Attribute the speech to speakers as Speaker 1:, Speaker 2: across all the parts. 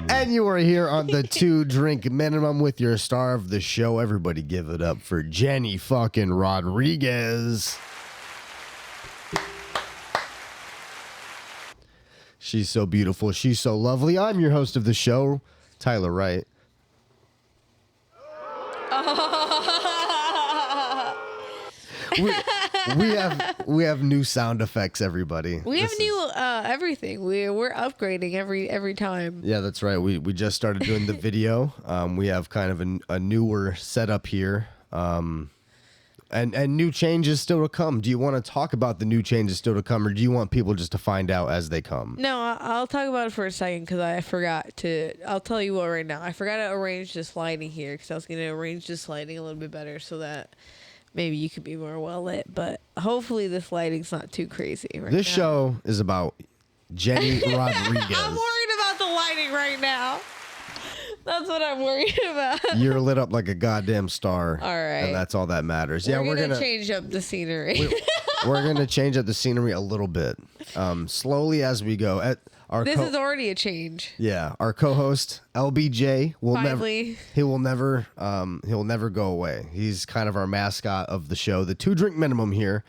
Speaker 1: And you are here on the 2-drink minimum with your star of the show. Everybody give it up for Jenny fucking Rodriguez. She's so beautiful. She's so lovely. I'm your host of the show, Tyler Wright. We have new sound effects, everybody.
Speaker 2: We have new everything. We're upgrading every time.
Speaker 1: Yeah, that's right. We just started doing the video. We have kind of a newer setup here. And new changes still to come. Do you want to talk about the new changes still to come, or do you want people just to find out as they come?
Speaker 2: No, I'll talk about it for a second because I forgot to. I'll tell you what right now. I forgot to arrange this lighting here because I was going to arrange this lighting a little bit better so that maybe you could be more well lit. But hopefully this lighting's not too crazy right
Speaker 1: This
Speaker 2: now.
Speaker 1: show is about Jenny Rodriguez.
Speaker 2: I'm worried about the lighting right now. That's what I'm worried about.
Speaker 1: You're lit up like a goddamn star.
Speaker 2: All right.
Speaker 1: And that's all that matters.
Speaker 2: We're gonna change up the scenery.
Speaker 1: We're going to change up the scenery a little bit. Slowly as we go.
Speaker 2: This is already a change.
Speaker 1: Yeah, our co-host LBJ will
Speaker 2: Finally.
Speaker 1: he'll never go away. He's kind of our mascot of the show. The 2-drink minimum here.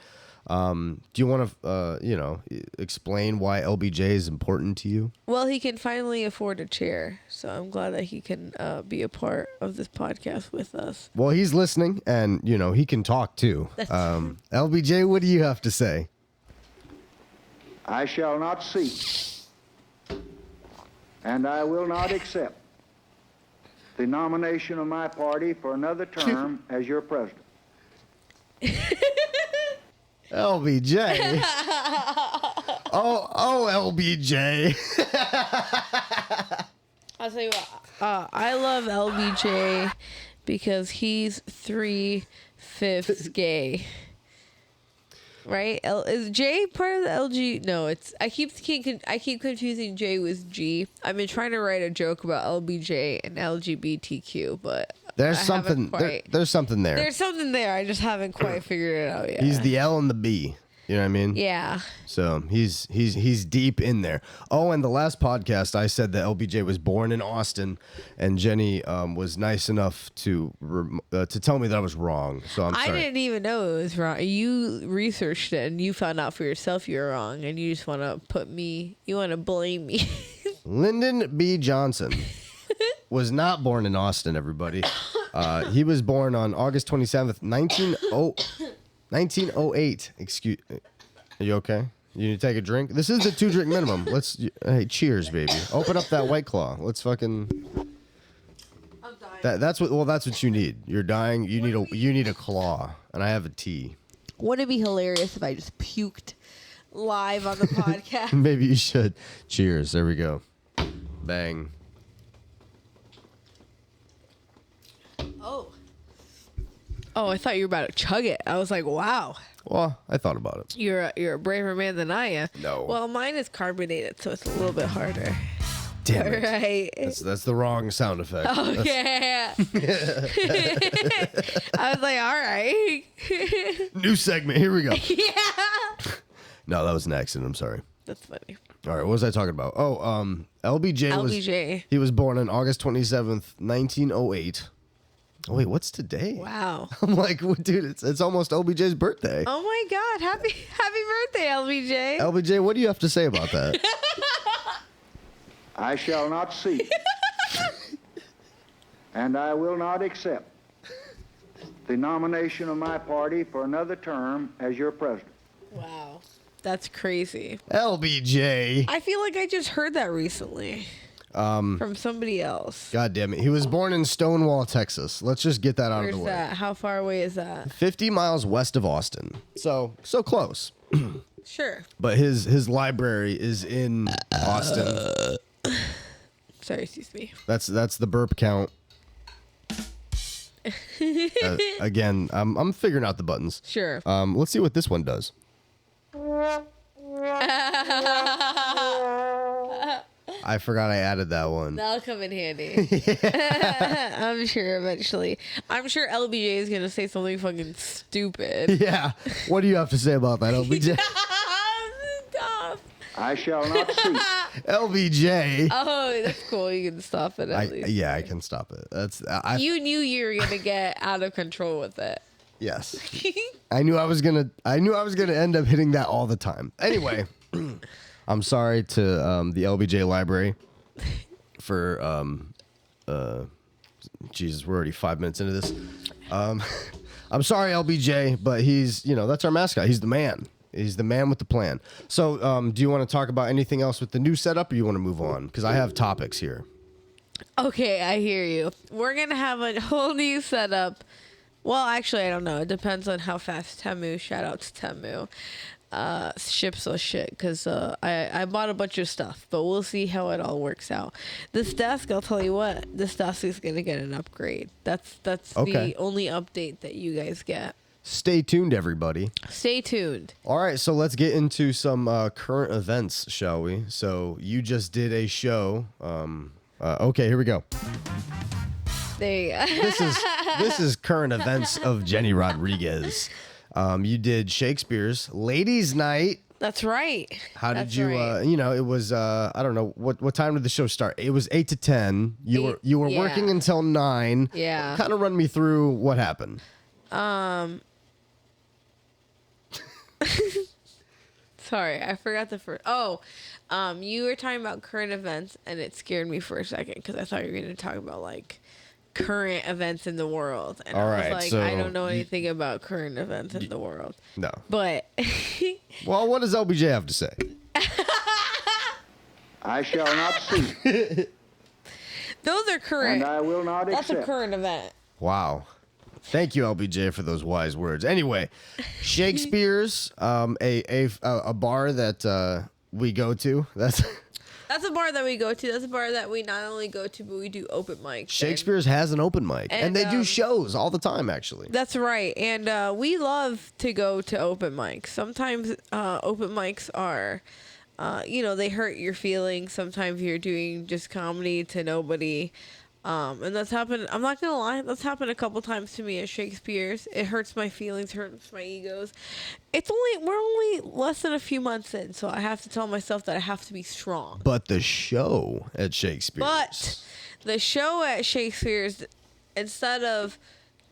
Speaker 1: Do you want to explain why LBJ is important to you?
Speaker 2: Well, he can finally afford a chair, so I'm glad that he can be a part of this podcast with us.
Speaker 1: Well, he's listening, and he can talk too. LBJ, what do you have to say?
Speaker 3: I shall not seek, and I will not accept the nomination of my party for another term as your president.
Speaker 1: LBJ. oh, LBJ.
Speaker 2: I'll tell you what. I love LBJ because he's 3/5 gay. Right? Is J part of the LG? No, it's. I keep confusing J with G. I've been trying to write a joke about LBJ and LGBTQ, but
Speaker 1: there's something. There's something there.
Speaker 2: There's something there. I just haven't quite figured it out yet.
Speaker 1: He's the L and the B. You know what I mean?
Speaker 2: Yeah.
Speaker 1: So he's deep in there. Oh, and the last podcast I said that LBJ was born in Austin, and Jenny was nice enough to tell me that I was wrong. So I'm sorry.
Speaker 2: I didn't even know it was wrong. You researched it and you found out for yourself you were wrong, and you just want to blame me.
Speaker 1: Lyndon B. Johnson was not born in Austin, everybody. He was born on August 27th, 1908. Excuse. Are you okay? You need to take a drink? This is the 2-drink minimum. Hey, cheers, baby. Open up that White Claw. Let's fucking.
Speaker 2: I'm dying.
Speaker 1: That's what you need. You're dying. You need a claw, and I have a tea.
Speaker 2: Wouldn't it be hilarious if I just puked live on the podcast?
Speaker 1: Maybe you should. Cheers. There we go. Bang.
Speaker 2: Oh, I thought you were about to chug it. I was like, wow.
Speaker 1: Well, I thought about it.
Speaker 2: You're a braver man than I am.
Speaker 1: No.
Speaker 2: Well, mine is carbonated, so it's a little bit harder.
Speaker 1: Damn it.
Speaker 2: Right.
Speaker 1: That's the wrong sound effect.
Speaker 2: Oh, yeah. I was like, all right.
Speaker 1: New segment. Here we go.
Speaker 2: Yeah.
Speaker 1: No, that was an accident. I'm sorry.
Speaker 2: That's funny.
Speaker 1: All right, what was I talking about? Oh, LBJ. He was born on August 27th, 1908. Oh, wait, what's today?
Speaker 2: Wow.
Speaker 1: I'm like, dude, it's almost LBJ's birthday.
Speaker 2: Oh my God. Happy birthday, LBJ.
Speaker 1: LBJ, what do you have to say about that?
Speaker 3: I shall not seek, and I will not accept the nomination of my party for another term as your president.
Speaker 2: Wow. That's crazy.
Speaker 1: LBJ.
Speaker 2: I feel like I just heard that recently. From somebody else.
Speaker 1: God damn it. He was born in Stonewall, Texas. Let's just get that out of the way.
Speaker 2: Where's that? How far away is that?
Speaker 1: 50 miles west of Austin. So close.
Speaker 2: Sure.
Speaker 1: But his library is in Austin.
Speaker 2: Sorry, excuse me.
Speaker 1: That's the burp count. Again, I'm figuring out the buttons.
Speaker 2: Sure.
Speaker 1: Let's see what this one does. I forgot I added that one.
Speaker 2: That'll come in handy. I'm sure eventually. I'm sure LBJ is going to say something fucking stupid.
Speaker 1: Yeah. What do you have to say about that, LBJ?
Speaker 2: Tough.
Speaker 3: I shall not cease.
Speaker 1: LBJ.
Speaker 2: Oh, that's cool. You can stop it at least.
Speaker 1: Yeah, I can stop it.
Speaker 2: You knew you were gonna get out of control with it.
Speaker 1: Yes. I knew I was gonna end up hitting that all the time. Anyway, I'm sorry to the LBJ library for Jesus, we're already 5 minutes into this. I'm sorry, LBJ, but that's our mascot. He's the man. He's the man with the plan. So, do you want to talk about anything else with the new setup, or you want to move on? Because I have topics here.
Speaker 2: Okay, I hear you. We're gonna have a whole new setup. Well, actually, I don't know. It depends on how fast Temu. Shout out to Temu. Ships us shit because I bought a bunch of stuff, but we'll see how it all works out. This desk, I'll tell you what, this desk is gonna get an upgrade. That's
Speaker 1: Okay.
Speaker 2: the only update that you guys get.
Speaker 1: Stay tuned, everybody.
Speaker 2: Stay tuned.
Speaker 1: All right, so let's get into some current events, shall we? So you just did a show. Okay, here we go.
Speaker 2: There you go.
Speaker 1: This is current events of Jenny Rodriguez. You did Shakespeare's Ladies' Night.
Speaker 2: That's right.
Speaker 1: How did
Speaker 2: That's
Speaker 1: you?
Speaker 2: right.
Speaker 1: It was. I don't know what time did the show start. It was 8 to 10. You were
Speaker 2: Yeah.
Speaker 1: working until 9.
Speaker 2: Yeah.
Speaker 1: Kind of run me through what happened.
Speaker 2: Sorry, I forgot the first. You were talking about current events, and it scared me for a second because I thought you were going to talk about like current events in the world, and
Speaker 1: All
Speaker 2: I
Speaker 1: right,
Speaker 2: was like,
Speaker 1: so
Speaker 2: I don't know anything about current events in the world.
Speaker 1: No.
Speaker 2: But
Speaker 1: Well, what does LBJ have to say?
Speaker 3: I shall not cease,
Speaker 2: those are current.
Speaker 3: and I will not
Speaker 2: That's
Speaker 3: accept.
Speaker 2: a current event.
Speaker 1: Wow. Thank you, LBJ, for those wise words. Anyway, Shakespeare's, a bar that we go to. That's
Speaker 2: a bar that we go to. That's a bar that we not only go to, but we do open mics.
Speaker 1: Shakespeare's has an open mic, and they do shows all the time, actually.
Speaker 2: That's right. And we love to go to open mics. Sometimes open mics are, they hurt your feelings. Sometimes you're doing just comedy to nobody. And that's happened. I'm not gonna lie, that's happened a couple times to me at Shakespeare's. It hurts my feelings, hurts my egos. We're only less than a few months in, so I have to tell myself that I have to be strong.
Speaker 1: But the show at Shakespeare's.
Speaker 2: But the show at Shakespeare's, instead of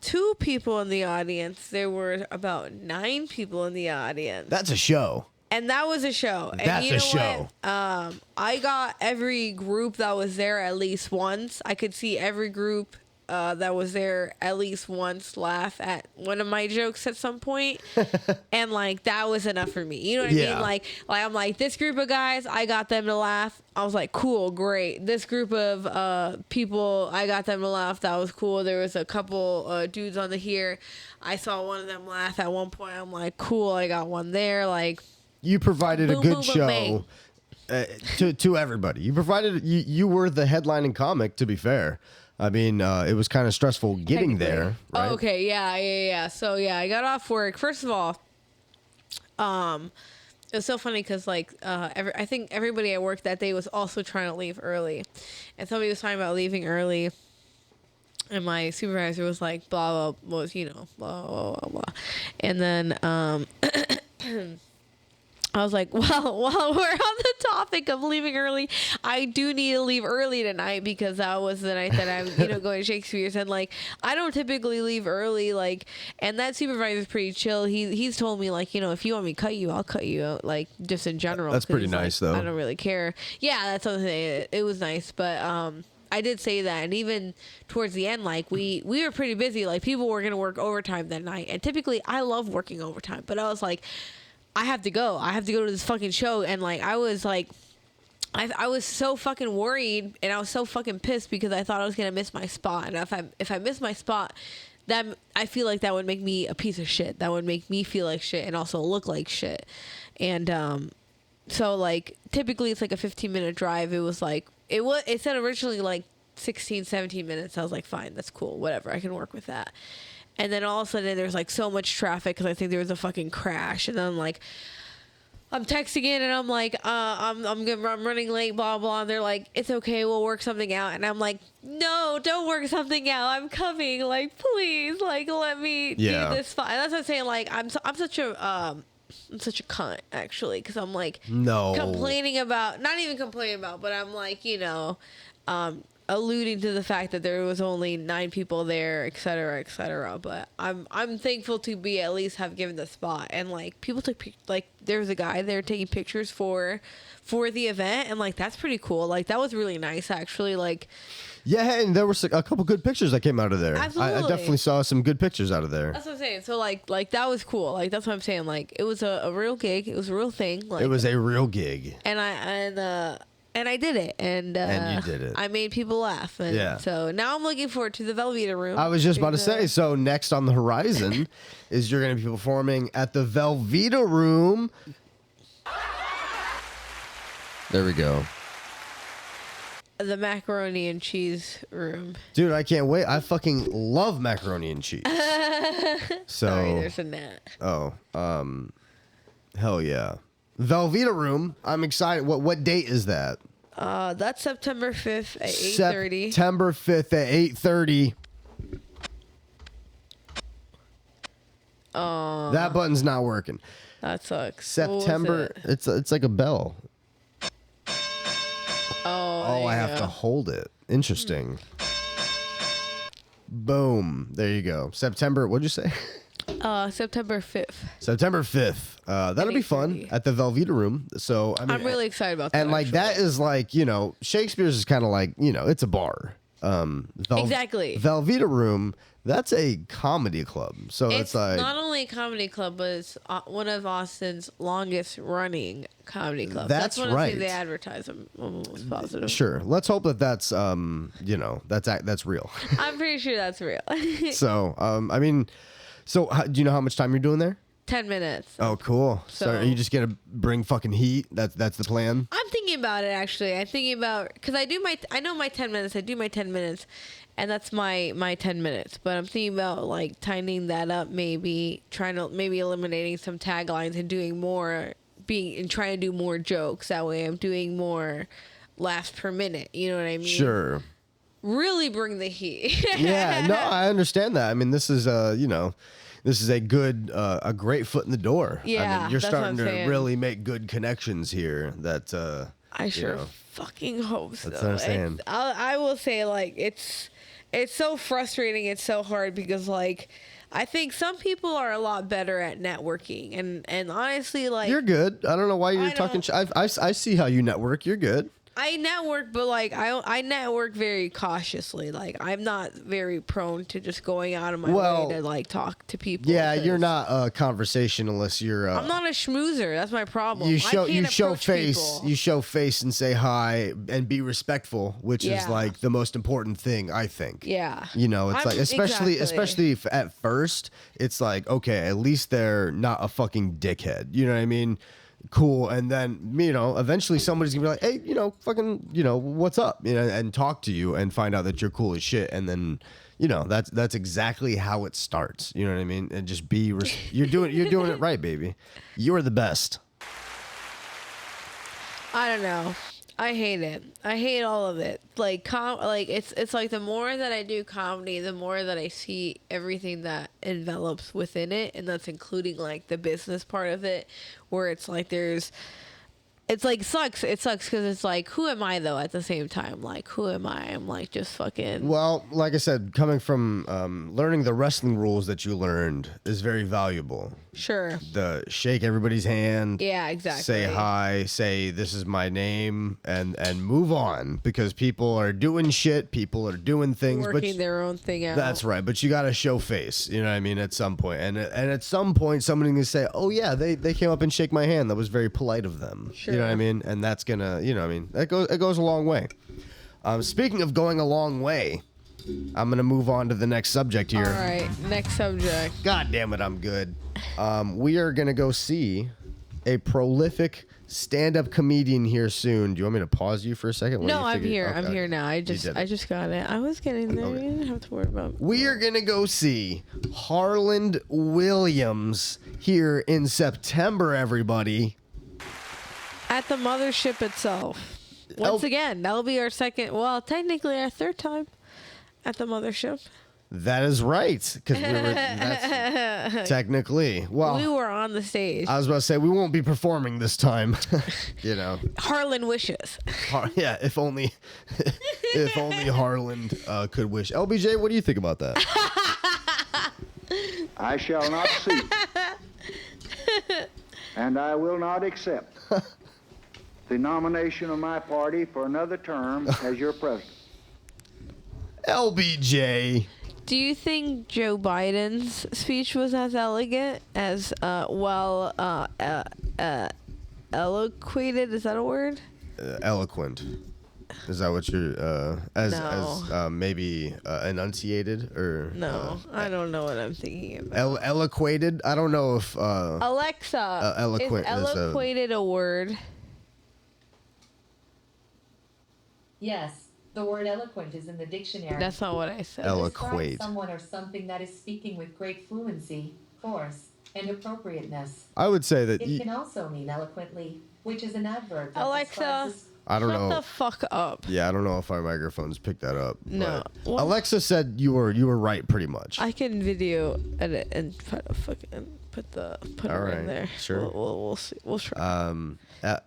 Speaker 2: 2 people in the audience, there were about 9 people in the audience.
Speaker 1: That's a show.
Speaker 2: And that was a show. And
Speaker 1: That's
Speaker 2: you know
Speaker 1: a show.
Speaker 2: What? I got every group that was there at least once. I could see every group that was there at least once laugh at one of my jokes at some point. And like that was enough for me. You know what I
Speaker 1: Yeah.
Speaker 2: mean? Like I'm like, this group of guys, I got them to laugh. I was like, cool, great. This group of people, I got them to laugh. That was cool. There was a couple dudes on the here. I saw one of them laugh at one point. I'm like, cool, I got one there. Like,
Speaker 1: You provided a
Speaker 2: Boom,
Speaker 1: good
Speaker 2: boom,
Speaker 1: show
Speaker 2: bang.
Speaker 1: to everybody. You were the headlining comic, to be fair. I mean, it was kind of stressful getting there, right?
Speaker 2: Oh, okay, yeah. So yeah, I got off work. First of all, it was so funny because I think everybody at work that day was also trying to leave early, and somebody was talking about leaving early. And my supervisor was like, blah, blah, blah, blah, blah. And then I was like, well, while we're on the topic of leaving early, I do need to leave early tonight because that was the night that I'm, going to Shakespeare's. And like, I don't typically leave early. Like, and that supervisor's pretty chill. He's told me like, if you want me to cut you, I'll cut you out. Like, just in general.
Speaker 1: That's
Speaker 2: 'cause
Speaker 1: pretty
Speaker 2: he's
Speaker 1: nice,
Speaker 2: like,
Speaker 1: though.
Speaker 2: I don't really care. Yeah, that's what I'm saying. It was nice, but I did say that, and even towards the end, like we were pretty busy. Like people were gonna work overtime that night, and typically I love working overtime, but I was like, I have to go to this fucking show, and like I was like, I was so fucking worried, and I was so fucking pissed because I thought I was gonna miss my spot, and if I miss my spot, that I feel like that would make me a piece of shit. That would make me feel like shit and also look like shit, and so like typically it's like a 15-minute drive. It was like. It said originally like 16, 17 minutes. I was like, fine, that's cool. Whatever. I can work with that. And then all of a sudden there's like so much traffic because I think there was a fucking crash. And then I'm like, I'm texting in and I'm like, I'm running late, blah, blah. And they're like, it's okay. We'll work something out. And I'm like, no, don't work something out. I'm coming. Like, please, like, let me do this. And that's what I'm saying. Like, I'm such a, such a cunt, actually, because I'm like
Speaker 1: No.
Speaker 2: complaining about, not even complaining about, but I'm like, alluding to the fact that there was only 9 people there, et cetera, et cetera. But I'm thankful to be at least have given the spot, and like people took like there was a guy there taking pictures for the event, and like that's pretty cool. Like that was really nice, actually. Like.
Speaker 1: Yeah, and there were a couple good pictures that came out of there.
Speaker 2: Absolutely.
Speaker 1: I definitely saw some good pictures out of there.
Speaker 2: That's what I'm saying. So like that was cool. Like that's what I'm saying. Like it was a real gig. It was a real thing. Like,
Speaker 1: It was a real gig.
Speaker 2: and I did it. And
Speaker 1: you did it.
Speaker 2: I made people laugh. And
Speaker 1: Yeah.
Speaker 2: so now I'm looking forward to the Velveeta room.
Speaker 1: I was just about to say, so next on the horizon is you're going to be performing at the Velveeta room. There we go.
Speaker 2: The macaroni and cheese room.
Speaker 1: Dude, I can't wait. I fucking love macaroni and cheese. So,
Speaker 2: Sorry, there's a net.
Speaker 1: hell yeah. Velveeta room. I'm excited. What date is that?
Speaker 2: That's September 5th at 8:30.
Speaker 1: September 5th at 8:30. That button's not working.
Speaker 2: That sucks.
Speaker 1: September.
Speaker 2: What was it?
Speaker 1: It's like a bell.
Speaker 2: Oh,
Speaker 1: I have to hold it. Interesting. Boom. There you go. September. What'd you say?
Speaker 2: September 5th.
Speaker 1: September 5th. That'll be fun
Speaker 2: 8:30.
Speaker 1: at the Velveeta room. So I mean,
Speaker 2: I'm really excited about that.
Speaker 1: and like
Speaker 2: actually.
Speaker 1: that is like, Shakespeare's is kind of like, it's a bar.
Speaker 2: Exactly.
Speaker 1: Velveeta room. That's a comedy club. So
Speaker 2: It's
Speaker 1: like
Speaker 2: not only a comedy club, but it's one of Austin's longest running comedy clubs.
Speaker 1: That's
Speaker 2: one of the
Speaker 1: right.
Speaker 2: things they advertise. I'm almost positive.
Speaker 1: sure. Let's hope that's that's real.
Speaker 2: I'm pretty sure that's real.
Speaker 1: So I mean, do you know how much time you're doing there?
Speaker 2: 10 minutes.
Speaker 1: Oh, cool. So,
Speaker 2: So-
Speaker 1: are you just gonna bring fucking heat? That's the plan.
Speaker 2: I'm thinking about it, actually. I'm thinking about, because I know my 10 minutes. I do my 10 minutes, and that's my 10 minutes. But I'm thinking about like tightening that up, maybe eliminating some taglines and doing more, trying to do more jokes. That way I'm doing more laughs per minute. You know what I mean?
Speaker 1: Sure.
Speaker 2: Really bring the heat.
Speaker 1: Yeah. No, I understand that. I mean, this is this is a great foot in the door. I
Speaker 2: Yeah,
Speaker 1: mean, you're
Speaker 2: that's what
Speaker 1: starting
Speaker 2: I'm
Speaker 1: to
Speaker 2: saying.
Speaker 1: really make good connections here. That
Speaker 2: I sure
Speaker 1: know.
Speaker 2: fucking hope so.
Speaker 1: That's what I'm saying.
Speaker 2: I will say, like, it's so frustrating. It's so hard because, like, I think some people are a lot better at networking, and honestly, like,
Speaker 1: you're good. I don't know why you're
Speaker 2: I
Speaker 1: talking.
Speaker 2: don't-
Speaker 1: I see how you network. You're good.
Speaker 2: I network, but like I network very cautiously. Like I'm not very prone to just going out of my
Speaker 1: Well,
Speaker 2: way to like talk to people.
Speaker 1: Yeah,
Speaker 2: 'cause
Speaker 1: you're not a conversationalist. You're.
Speaker 2: I'm not a schmoozer. That's my problem.
Speaker 1: You
Speaker 2: I
Speaker 1: show
Speaker 2: can't approach
Speaker 1: face.
Speaker 2: people.
Speaker 1: You show face and say hi and be respectful, which is
Speaker 2: Yeah.
Speaker 1: like the most important thing, I think.
Speaker 2: Yeah.
Speaker 1: It's
Speaker 2: I'm-
Speaker 1: like especially
Speaker 2: exactly.
Speaker 1: at first, it's like okay, at least they're not a fucking dickhead. You know what I mean? Cool. And then eventually somebody's gonna be like, hey, fucking, what's up? And talk to you and find out that you're cool as shit. And then that's exactly how it starts. You know what I mean? And just you're doing it right, baby. You're the best.
Speaker 2: I don't know. I hate it. I hate all of it. Like it's like the more that I do comedy, the more that I see everything that envelops within it, and that's including like the business part of it, where it's like it's like sucks. It sucks because it's like, who am I though? At the same time, like, who am I? I'm like just fucking.
Speaker 1: Well, like I said, coming from learning the wrestling rules that you learned is very valuable.
Speaker 2: Sure.
Speaker 1: The shake everybody's hand.
Speaker 2: Yeah, exactly.
Speaker 1: Say hi, say this is my name, and move on, because people are doing shit, people are doing things,
Speaker 2: Working their own thing out.
Speaker 1: that's right. But you got to show face, you know what I mean? At some point, and at some point, somebody can say, "Oh yeah, they came up and shake my hand. That was very polite of them."
Speaker 2: Sure.
Speaker 1: You know what I mean? And that's gonna, it goes a long way. Speaking of going a long way, I'm gonna move on to the next subject here.
Speaker 2: All right, next subject.
Speaker 1: God damn it, I'm good. We are gonna go see a prolific stand-up comedian here soon. Do you want me to pause you for a second?
Speaker 2: No, I'm here.
Speaker 1: Okay.
Speaker 2: I'm here now. I
Speaker 1: did it.
Speaker 2: just got it. I was getting there.
Speaker 1: Okay.
Speaker 2: You didn't have to worry about.
Speaker 1: We are gonna go see Harland Williams here in September, everybody.
Speaker 2: At the mothership itself. Once again, that'll be our second, well, technically our third time at the mothership.
Speaker 1: That is right, because that's technically. Well,
Speaker 2: We were on the stage.
Speaker 1: I was about to say we won't be performing this time. You know.
Speaker 2: Harlan wishes.
Speaker 1: Yeah, if only Harlan could wish. LBJ, what do you think about that?
Speaker 3: I shall not seek, and I will not accept the nomination of my party for another term as your president.
Speaker 1: LBJ.
Speaker 2: Do you think Joe Biden's speech was as elegant, as eloquated? Is that a word?
Speaker 1: Eloquent. Is that what you're maybe enunciated or
Speaker 2: No, I don't know what I'm thinking about.
Speaker 1: eloquated? I don't know if
Speaker 2: Alexa,
Speaker 1: eloquent
Speaker 2: is eloquated a word?
Speaker 4: Yes, the word eloquent is in the dictionary.
Speaker 2: That's not what I said.
Speaker 4: Describes
Speaker 1: eloquate.
Speaker 4: someone or something that is speaking with great fluency, force, and appropriateness.
Speaker 1: I would say that
Speaker 4: It can also mean eloquently, which is an adverb that
Speaker 2: Alexa,
Speaker 4: describes
Speaker 1: I don't
Speaker 2: shut
Speaker 1: know.
Speaker 2: the fuck up.
Speaker 1: Yeah, I don't know if our microphones picked that up.
Speaker 2: No.
Speaker 1: but
Speaker 2: Well-
Speaker 1: Alexa said you were right pretty much.
Speaker 2: I can video edit and put
Speaker 1: All
Speaker 2: her
Speaker 1: right,
Speaker 2: in there.
Speaker 1: sure.
Speaker 2: We'll see. We'll try.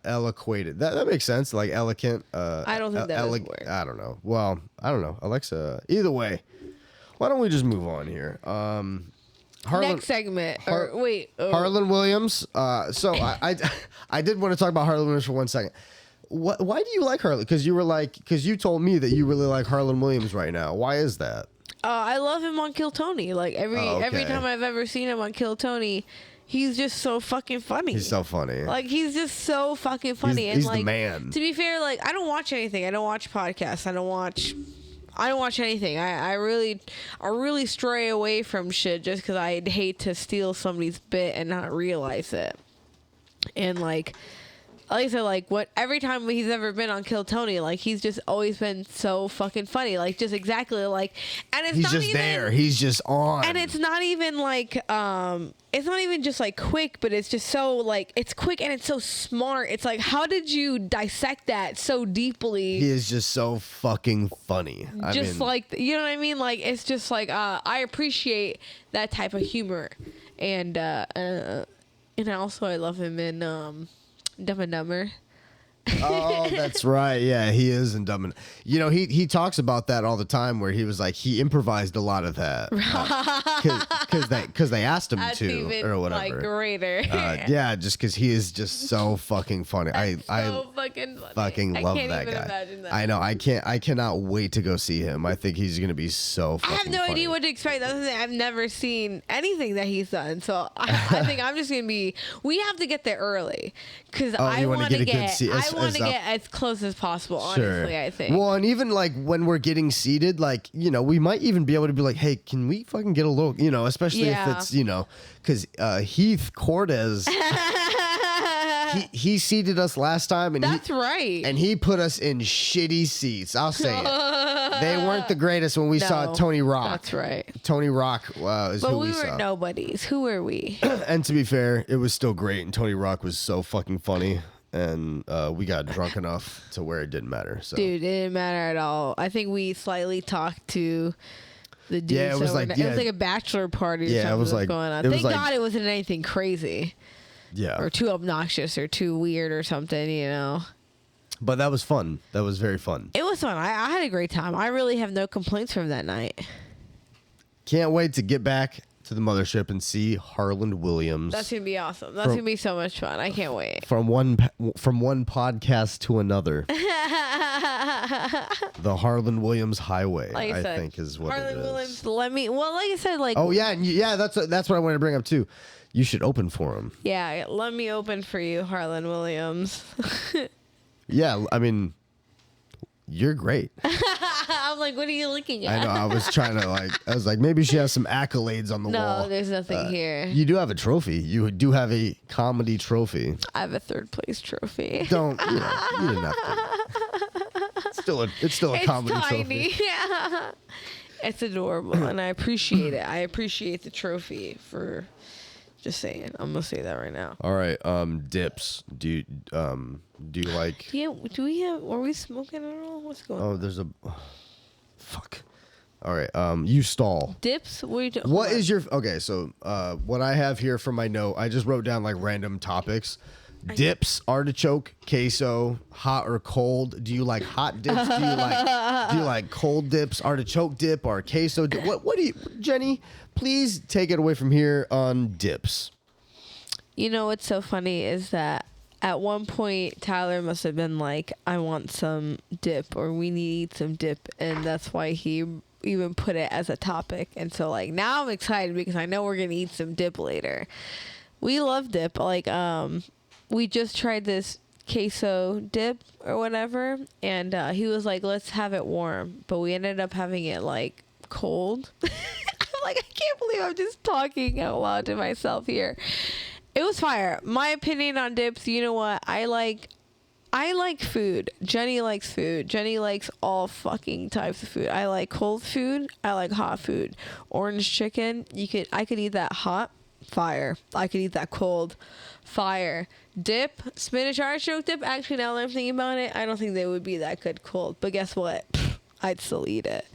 Speaker 1: Eloquated. That makes sense. Like elegant.
Speaker 2: I don't think that is a word.
Speaker 1: I don't know. Well, I don't know. Alexa. Either way, why don't we just move on here? Harlan,
Speaker 2: Next segment.
Speaker 1: Harlan Williams. So I did want to talk about Harlan Williams for 1 second. Why do you like Harlan? Because you told me that you really like Harlan Williams right now. Why is that?
Speaker 2: I love him on Kill Tony. Like every
Speaker 1: okay.
Speaker 2: time I've ever seen him on Kill Tony, he's just so fucking funny.
Speaker 1: He's so funny.
Speaker 2: Like he's just so fucking funny.
Speaker 1: He's
Speaker 2: and like
Speaker 1: the man.
Speaker 2: To be fair, like I don't watch anything. I don't watch podcasts. I don't watch anything. I really stray away from shit just because I'd hate to steal somebody's bit and not realize it. And like I said, like every time he's ever been on Kill Tony, like he's just always been so fucking funny. Like just exactly like, and it's
Speaker 1: He's
Speaker 2: not
Speaker 1: just
Speaker 2: even,
Speaker 1: there. He's just on.
Speaker 2: and it's not even like it's not even just like quick, but it's just so like it's quick and it's so smart. It's like how did you dissect that so deeply?
Speaker 1: He is just so fucking funny.
Speaker 2: Just like you know what I mean? Like it's just like I appreciate that type of humor, and also I love him in Dumb and Dumber.
Speaker 1: Oh, that's right. Yeah, he is in Dumb and... You know, he talks about that all the time where he was like, he improvised a lot of that. Because they asked him
Speaker 2: That's
Speaker 1: to
Speaker 2: even
Speaker 1: or whatever.
Speaker 2: like greater.
Speaker 1: Yeah, just because he is just so fucking funny. I
Speaker 2: fucking funny.
Speaker 1: fucking love
Speaker 2: I can't
Speaker 1: that
Speaker 2: even
Speaker 1: guy.
Speaker 2: Imagine that.
Speaker 1: I know. I cannot wait to go see him. I think he's going to be so fucking
Speaker 2: I have no
Speaker 1: funny.
Speaker 2: idea what to expect. That's the thing. I've never seen anything that he's done, so I think I'm just gonna be. We have to get there early because I
Speaker 1: you wanna
Speaker 2: want to
Speaker 1: get a good
Speaker 2: get.
Speaker 1: seat
Speaker 2: I want to
Speaker 1: as
Speaker 2: get as close as possible.
Speaker 1: Sure.
Speaker 2: Honestly, I think.
Speaker 1: Well, and even like when we're getting seated, like, you know, we might even be able to be like, hey, can we fucking get a little, you know, especially if
Speaker 2: Yeah.
Speaker 1: it's, you know, because Heath Cortez, he seated us last time and
Speaker 2: That's right.
Speaker 1: and he put us in shitty seats. I'll say it. They weren't the greatest when we saw
Speaker 2: No,
Speaker 1: Tony Rock.
Speaker 2: That's right.
Speaker 1: Tony Rock is
Speaker 2: But
Speaker 1: who
Speaker 2: we
Speaker 1: we
Speaker 2: were
Speaker 1: saw.
Speaker 2: nobodies. Who were we?
Speaker 1: And to be fair, it was still great. And Tony Rock was so fucking funny. And we got drunk enough to where it didn't matter. So.
Speaker 2: Dude, it didn't matter at all. I think we slightly talked to the dude.
Speaker 1: Yeah, it was like-
Speaker 2: it was
Speaker 1: yeah.
Speaker 2: like a bachelor party or
Speaker 1: Yeah, it
Speaker 2: something
Speaker 1: was
Speaker 2: was
Speaker 1: like-
Speaker 2: going on.
Speaker 1: it was
Speaker 2: Thank
Speaker 1: like-
Speaker 2: God it wasn't anything crazy
Speaker 1: Yeah.
Speaker 2: or too obnoxious or too weird or something, you know.
Speaker 1: But that was fun. That was very fun.
Speaker 2: It was fun. I had a great time. I really have no complaints from that night.
Speaker 1: Can't wait to get back to the mothership and see Harlan Williams.
Speaker 2: That's gonna be awesome. That's gonna be so much fun. I can't wait.
Speaker 1: From one podcast to another. The Harlan Williams Highway,
Speaker 2: Like I
Speaker 1: I
Speaker 2: said,
Speaker 1: think is what
Speaker 2: Harlan
Speaker 1: it is.
Speaker 2: Williams. Like I said, like
Speaker 1: Oh yeah, that's what I wanted to bring up too. You should open for him.
Speaker 2: yeah. Let me open for you, Harlan Williams.
Speaker 1: Yeah, I mean, you're great.
Speaker 2: I'm like, what are you looking at?
Speaker 1: I know. I was trying to I was like, maybe she has some accolades on the wall.
Speaker 2: No, there's nothing here.
Speaker 1: You do have a trophy. You do have a comedy trophy.
Speaker 2: I have a third place trophy.
Speaker 1: Don't you didn't have to. It's still a
Speaker 2: It's
Speaker 1: comedy
Speaker 2: tiny.
Speaker 1: trophy.
Speaker 2: Yeah. It's adorable, and I appreciate it. I appreciate the trophy for. Just saying. I'm gonna say that right now.
Speaker 1: All right, dips. Do you like?
Speaker 2: Yeah. Do we have? Are we smoking at all? What's going on?
Speaker 1: Oh, there's a. Fuck. All right. You stall.
Speaker 2: Dips?
Speaker 1: What is your okay? So, what I have here for my note, I just wrote down like random topics. Dips, artichoke, queso, hot or cold. Do you like hot dips? Do you like cold dips, artichoke dip, or queso dip? What do you, Jenny? Please take it away from here on dips.
Speaker 2: You know what's so funny is that at one point Tyler must have been like, "I want some dip," or "We need some dip," and that's why he even put it as a topic. And so like now I'm excited because I know we're gonna eat some dip later. We love dip. Like we just tried this queso dip or whatever, and he was like, "Let's have it warm," but we ended up having it like cold. I'm like, I can't believe I'm just talking out loud to myself here. It was fire. My opinion on dips, you know what? I like food. Jenny likes food. Jenny likes all fucking types of food. I like cold food. I like hot food. Orange chicken, I could eat that hot, fire. I could eat that cold, fire. Dip, spinach artichoke dip. Actually, now that I'm thinking about it, I don't think they would be that good cold. But guess what? I'd still eat it.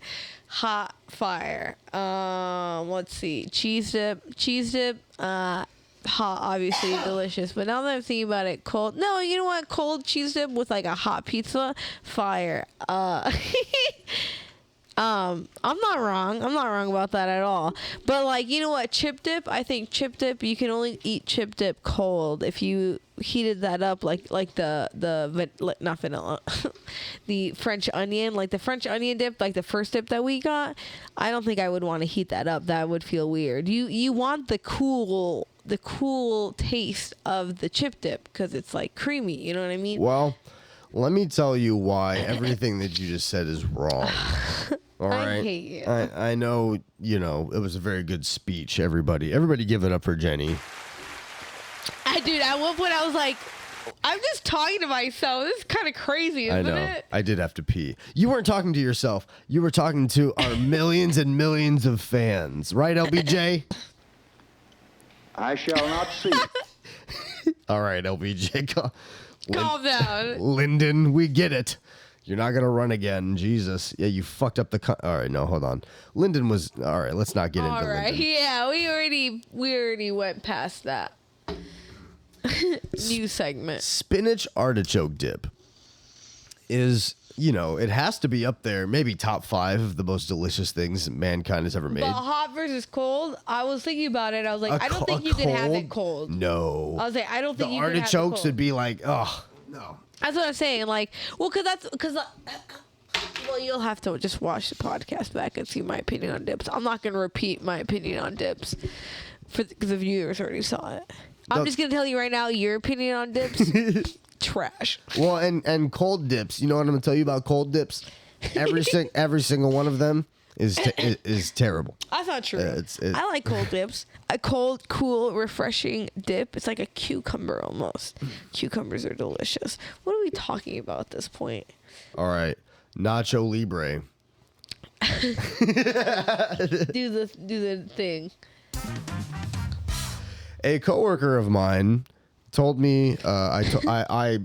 Speaker 2: Hot, fire. Let's see. Cheese dip. Hot, obviously delicious. But now that I'm thinking about it, cold. No, you know what? Cold cheese dip with like a hot pizza, fire. I'm not wrong. I'm not wrong about that at all. But like, you know what? Chip dip. I think chip dip. You can only eat chip dip cold. If you heated that up, like not vanilla, the French onion, like the French onion dip, like the first dip that we got. I don't think I would want to heat that up. That would feel weird. You want the cool taste of the chip dip because it's like creamy. You know what I mean?
Speaker 1: Well, let me tell you why everything that you just said is wrong. All right.
Speaker 2: I hate you.
Speaker 1: I know, it was a very good speech, everybody give it up for Jenny.
Speaker 2: Dude, at one point I was like, I'm just talking to myself. This is kind of crazy, isn't
Speaker 1: I know.
Speaker 2: it?
Speaker 1: I did have to pee. You weren't talking to yourself. You were talking to our millions and millions of fans. Right, LBJ?
Speaker 3: I shall not see.
Speaker 1: All right, LBJ.
Speaker 2: Calm down.
Speaker 1: Lyndon, we get it. You're not going to run again. Jesus. Yeah, you fucked up the... All right, no, hold on. Lyndon was... All right, let's not get into
Speaker 2: Lyndon.
Speaker 1: Lyndon.
Speaker 2: Yeah, we already went past that. New segment.
Speaker 1: Spinach artichoke dip is, it has to be up there, maybe top 5 of the most delicious things mankind has ever made.
Speaker 2: But hot versus cold, I was thinking about it. I was like, I don't think you can have it cold.
Speaker 1: No.
Speaker 2: I was like, I don't think
Speaker 1: the
Speaker 2: you can have it
Speaker 1: artichokes
Speaker 2: cold.
Speaker 1: would be like, oh, no.
Speaker 2: That's what I'm saying. Like, well, well, you'll have to just watch the podcast back and see my opinion on dips. I'm not going to repeat my opinion on dips because the viewers already saw it. I'm just going to tell you right now, your opinion on dips, trash.
Speaker 1: Well, and cold dips. You know what I'm going to tell you about cold dips? Every single one of them is terrible.
Speaker 2: That's not true.
Speaker 1: I
Speaker 2: like cold dips. A cold, cool, refreshing dip. It's like a cucumber almost. Cucumbers are delicious. What are we talking about at this point?
Speaker 1: All right. Nacho Libre.
Speaker 2: Do the thing.
Speaker 1: A coworker of mine told me I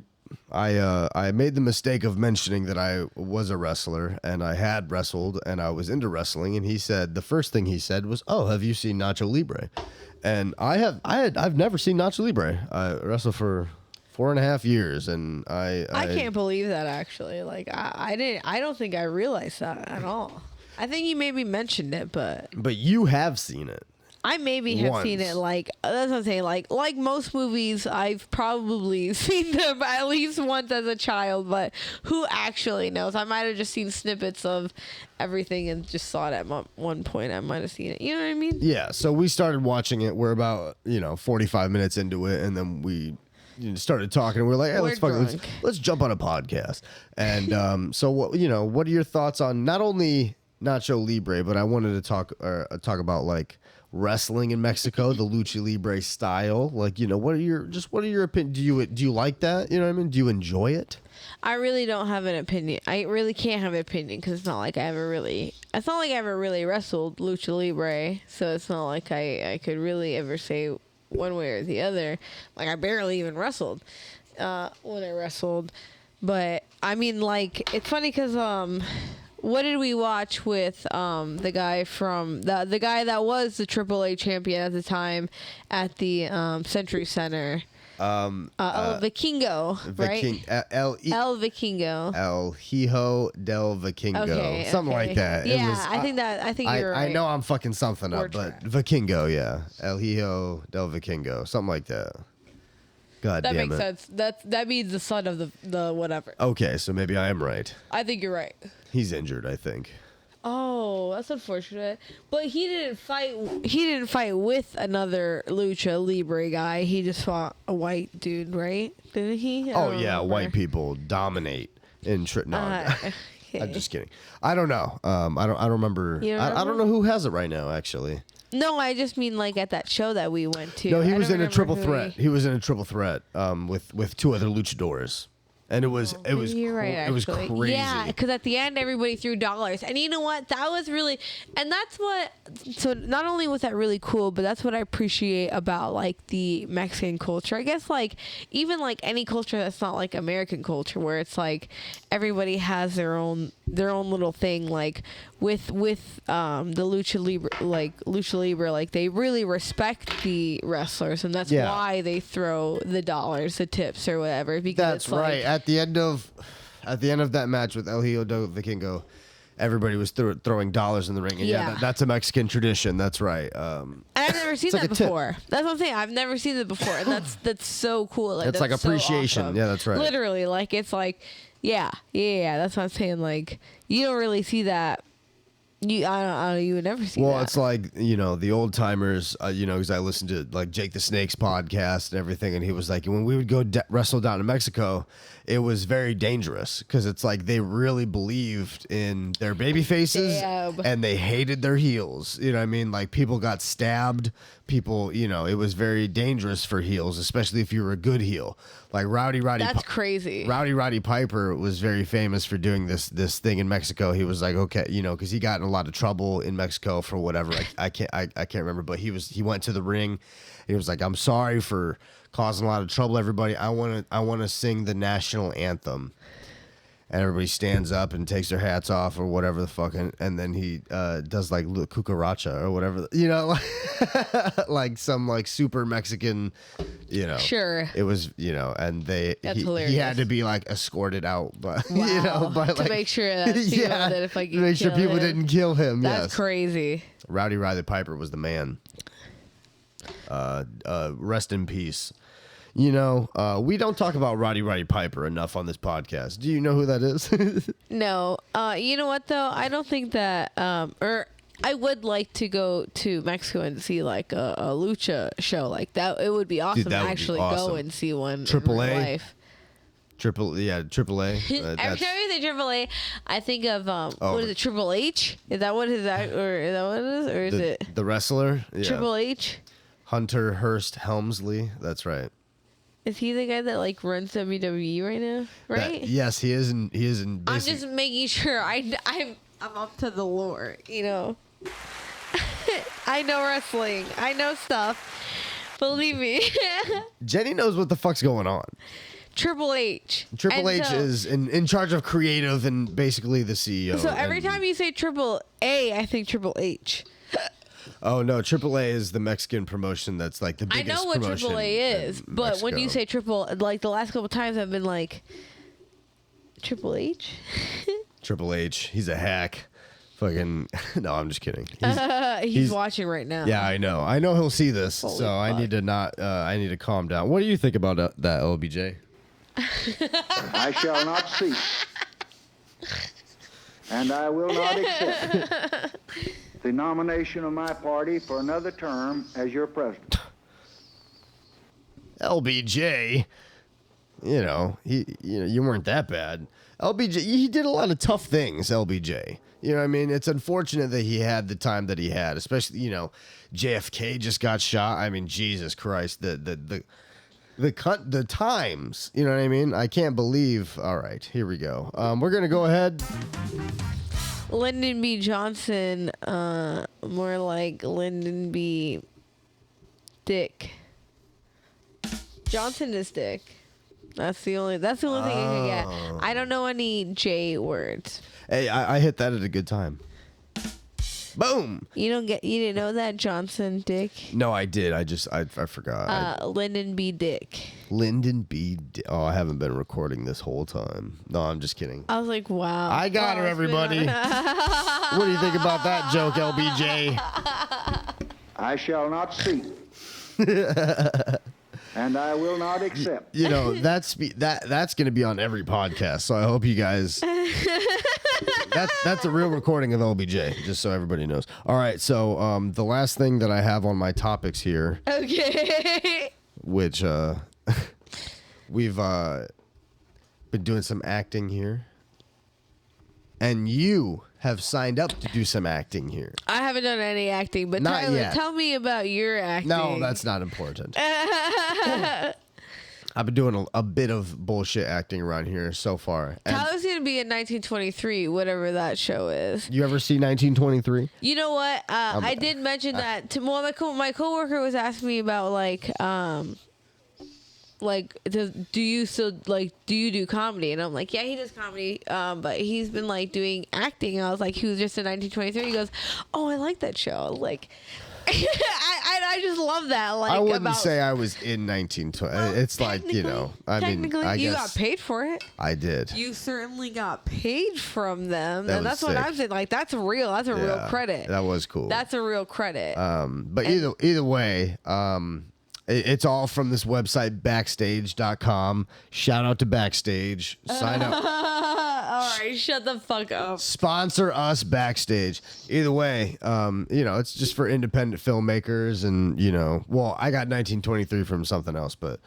Speaker 1: made the mistake of mentioning that I was a wrestler and I had wrestled and I was into wrestling, and he said the first thing he said was, "Oh, have you seen Nacho Libre?" And I've never seen Nacho Libre. I wrestled for 4.5 years, and I
Speaker 2: can't believe that actually. Like I don't think I realized that at all. I think you maybe mentioned it, but
Speaker 1: you have seen it.
Speaker 2: I maybe have
Speaker 1: Once.
Speaker 2: seen it. Like that's what I'm saying. Like most movies, I've probably seen them at least once as a child. But who actually knows? I might have just seen snippets of everything and just saw it at one point. I might have seen it. You know what I mean?
Speaker 1: Yeah. So we started watching it. We're about 45 minutes into it, and then we started talking. And we're like, hey, let's jump on a podcast. And so what are your thoughts on not only Nacho Libre, but I wanted to talk about like wrestling in Mexico, the lucha libre style. Like, what are your opinion? Do you like that? You know what I mean? Do you enjoy it?
Speaker 2: I really don't have an opinion. I really can't have an opinion because it's not like I ever really wrestled lucha libre. So it's not like I could really ever say one way or the other. Like I barely even wrestled when I wrestled. But I mean, like, it's funny because what did we watch with the guy from the guy that was the AAA champion at the time at the Century Center? El Vikingo, right?
Speaker 1: El
Speaker 2: Vikingo.
Speaker 1: El Hijo del Vikingo. Something like that.
Speaker 2: Yeah,
Speaker 1: It was,
Speaker 2: I think you're right.
Speaker 1: I know I'm fucking something up, but Vikingo, yeah. El Hijo del Vikingo. Something like that. God
Speaker 2: that
Speaker 1: damn
Speaker 2: makes
Speaker 1: it.
Speaker 2: sense. That means the son of the whatever.
Speaker 1: Okay, so maybe I am right.
Speaker 2: I think you're right.
Speaker 1: He's injured, I think.
Speaker 2: Oh, that's unfortunate. But he didn't fight. He didn't fight with another lucha libre guy. He just fought a white dude, right? Didn't he?
Speaker 1: Oh yeah, white people dominate in no, I'm just kidding. I don't know. I don't remember. I don't know who has it right now, actually.
Speaker 2: No, I just mean like at that show that we went to.
Speaker 1: No, he was in a triple threat. He was in a triple threat with two other luchadors. And it was
Speaker 2: you're right,
Speaker 1: it was crazy.
Speaker 2: Yeah, because at the end everybody threw dollars, and you know what? That was really, and that's what. So not only was that really cool, but that's what I appreciate about like the Mexican culture. I guess like even like any culture that's not like American culture, where it's like everybody has their own little thing. Like with the lucha libre, like they really respect the wrestlers, and that's why they throw the dollars, the tips, or whatever. Because
Speaker 1: that's right. At the end of that match with El Hijo del Vikingo, everybody was throwing dollars in the ring, and that's a Mexican tradition. That's right.
Speaker 2: And I've never seen that before. That's what I'm saying. I've never seen it before, and that's so cool. Like,
Speaker 1: it's like appreciation.
Speaker 2: So awesome.
Speaker 1: Yeah, that's right.
Speaker 2: Literally, like it's like, yeah. That's what I'm saying. Like you don't really see that. You would never see that.
Speaker 1: Well, it's like, the old timers, because I listened to like Jake the Snake's podcast and everything. And he was like, when we would go wrestle down in Mexico, it was very dangerous because it's like they really believed in their baby faces and they hated their heels. You know what I mean? Like people got stabbed. People, it was very dangerous for heels, especially if you were a good heel. Like Rowdy.
Speaker 2: That's crazy.
Speaker 1: Roddy Piper was very famous for doing this thing in Mexico. He was like, okay, because he got in a lot of trouble in Mexico for whatever. I can't remember, but he went to the ring. He was like, I'm sorry for causing a lot of trouble, everybody. I want to sing the national anthem. And everybody stands up and takes their hats off or whatever the fuck, and then he does like cucaracha or whatever, like some like super Mexican,
Speaker 2: Sure.
Speaker 1: It was, and
Speaker 2: hilarious.
Speaker 1: He had to be like escorted out, but
Speaker 2: to make sure that
Speaker 1: make sure people didn't kill him.
Speaker 2: That's crazy.
Speaker 1: Rowdy Piper was the man. Rest in peace. We don't talk about Roddy Piper enough on this podcast. Do you know who that is?
Speaker 2: No. You know what though? I don't think that. Or I would like to go to Mexico and see like a lucha show like that. It would be awesome to actually go and see one in real life.
Speaker 1: AAA.
Speaker 2: Every time you say AAA, I think of what is it? Triple H? Is that what it is? Or is it
Speaker 1: the wrestler? Yeah.
Speaker 2: Triple H?
Speaker 1: Hunter Hearst Helmsley. That's right.
Speaker 2: Is he the guy that like runs WWE right now? Right?
Speaker 1: Yes, he is. He is in.
Speaker 2: I'm just making sure I'm up to the lore. I know wrestling. I know stuff. Believe me.
Speaker 1: Jenny knows what the fuck's going on.
Speaker 2: Triple H.
Speaker 1: Triple H is in charge of creative and basically the CEO.
Speaker 2: So every time you say Triple A, I think Triple H.
Speaker 1: Oh no, AAA is the Mexican promotion that's like the biggest promotion.
Speaker 2: I know what AAA is, but when you say triple, like the last couple times I've been like, Triple H?
Speaker 1: Triple H, he's a hack. Fucking, no, I'm just kidding.
Speaker 2: He's watching right now.
Speaker 1: Yeah, I know he'll see this,
Speaker 2: Holy
Speaker 1: so
Speaker 2: fuck.
Speaker 1: I need to calm down. What do you think about that, LBJ?
Speaker 3: I shall not cease, and I will not accept the nomination of my party for another term as your president.
Speaker 1: LBJ, you weren't that bad. LBJ, he did a lot of tough things, LBJ. You know what I mean? It's unfortunate that he had the time that he had, especially, JFK just got shot. I mean, Jesus Christ, the times, you know what I mean? I can't believe. All right, here we go. We're going to go ahead.
Speaker 2: Lyndon B. Johnson, more like Lyndon B. Dick. Johnson is Dick. That's the only thing I can get. I don't know any J words.
Speaker 1: Hey, I hit that at a good time. Boom.
Speaker 2: You didn't know that, Johnson Dick?
Speaker 1: No, I did. I forgot.
Speaker 2: Lyndon B. Dick.
Speaker 1: Lyndon B. Oh, I haven't been recording this whole time. No, I'm just kidding.
Speaker 2: I was like, wow.
Speaker 1: I got her, everybody. What do you think about that joke, LBJ?
Speaker 3: I shall not speak. And I will not accept.
Speaker 1: You know, that's going to be on every podcast, so I hope you guys... That's a real recording of LBJ, just so everybody knows. All right, so the last thing that I have on my topics here...
Speaker 2: Okay.
Speaker 1: Which we've been doing some acting here. And you have signed up to do some acting here.
Speaker 2: I haven't done any acting, but
Speaker 1: Not
Speaker 2: Tyler,
Speaker 1: yet.
Speaker 2: tell me about your acting.
Speaker 1: No, that's not important. I've been doing a bit of bullshit acting around here so far. And
Speaker 2: Tyler's going to be in 1923, whatever that show is.
Speaker 1: you ever see 1923?
Speaker 2: You know what? I did mention that to my coworker was asking me about do you do comedy? And I'm like, yeah, he does comedy, but he's been like doing acting. And I was like, he was just in 1923. He goes, oh, I like that show. Like, I just love that. Like,
Speaker 1: I wouldn't say I was in 1920. It's like, you know, I mean,
Speaker 2: technically,
Speaker 1: I
Speaker 2: you
Speaker 1: guess
Speaker 2: got paid for it.
Speaker 1: I did.
Speaker 2: You certainly got paid from them,
Speaker 1: That
Speaker 2: and
Speaker 1: was
Speaker 2: that's what
Speaker 1: sick.
Speaker 2: I'm saying. Like, that's real. That's a real credit.
Speaker 1: That was cool.
Speaker 2: That's a real credit.
Speaker 1: But either way, it's all from this website, backstage.com. Shout out to Backstage. Sign up.
Speaker 2: All right, shut the fuck up.
Speaker 1: Sponsor us, Backstage. Either way, you know, it's just for independent filmmakers and, you know, well, I got 1923 from something else, but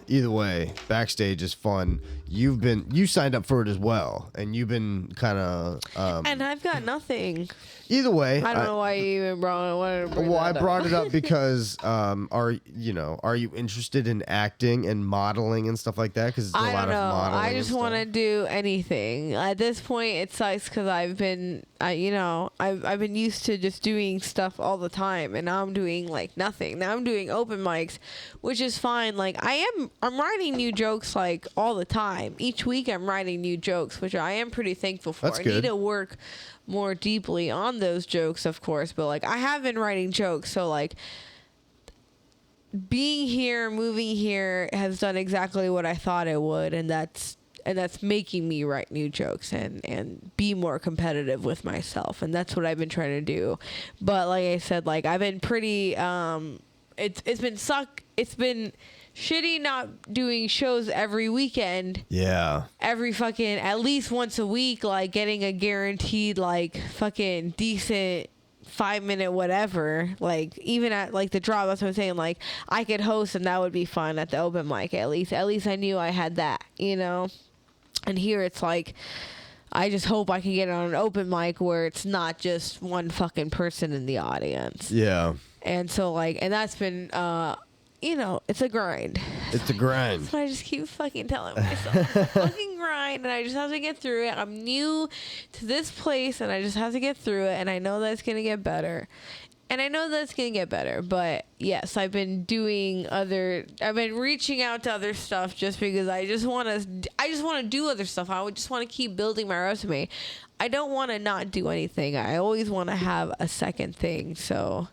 Speaker 1: either way, Backstage is fun. You signed up for it as well, and you've been kind of
Speaker 2: And I've got nothing.
Speaker 1: either way.
Speaker 2: I don't know why you even brought it.
Speaker 1: Well, I brought it up because are you interested in acting and modeling and stuff like that? Because it's a
Speaker 2: I
Speaker 1: lot
Speaker 2: don't
Speaker 1: of
Speaker 2: know.
Speaker 1: modeling.
Speaker 2: I just want to do anything. At this point, it sucks because I've been used to just doing stuff all the time, and now I'm doing like nothing. Now I'm doing open mics, which is fine. Like I'm writing new jokes like all the time. Each week I'm writing new jokes, which I am pretty thankful for.
Speaker 1: That's
Speaker 2: I
Speaker 1: good.
Speaker 2: need to work more deeply on those jokes, of course, but like I have been writing jokes, so like being here, moving here has done exactly what I thought it would, and that's making me write new jokes and be more competitive with myself, and that's what I've been trying to do. But like I said, like I've been pretty it's been shitty not doing shows every weekend.
Speaker 1: Yeah.
Speaker 2: Every fucking at least once a week, like getting a guaranteed like fucking decent 5-minute whatever, like even at like the drop. That's what I'm saying. Like I could host and that would be fun at the open mic. At least I knew I had that, you know. And here it's like I just hope I can get on an open mic where it's not just one fucking person in the audience.
Speaker 1: Yeah.
Speaker 2: And so like, and that's been you know, it's a grind.
Speaker 1: It's a grind.
Speaker 2: That's what I just keep fucking telling myself. It's a fucking grind, and I just have to get through it. I'm new to this place, and I just have to get through it, and I know that it's going to get better. But yes, I've been reaching out to other stuff just because I just want to do other stuff. I would just want to keep building my resume. I don't want to not do anything. I always want to have a second thing, so...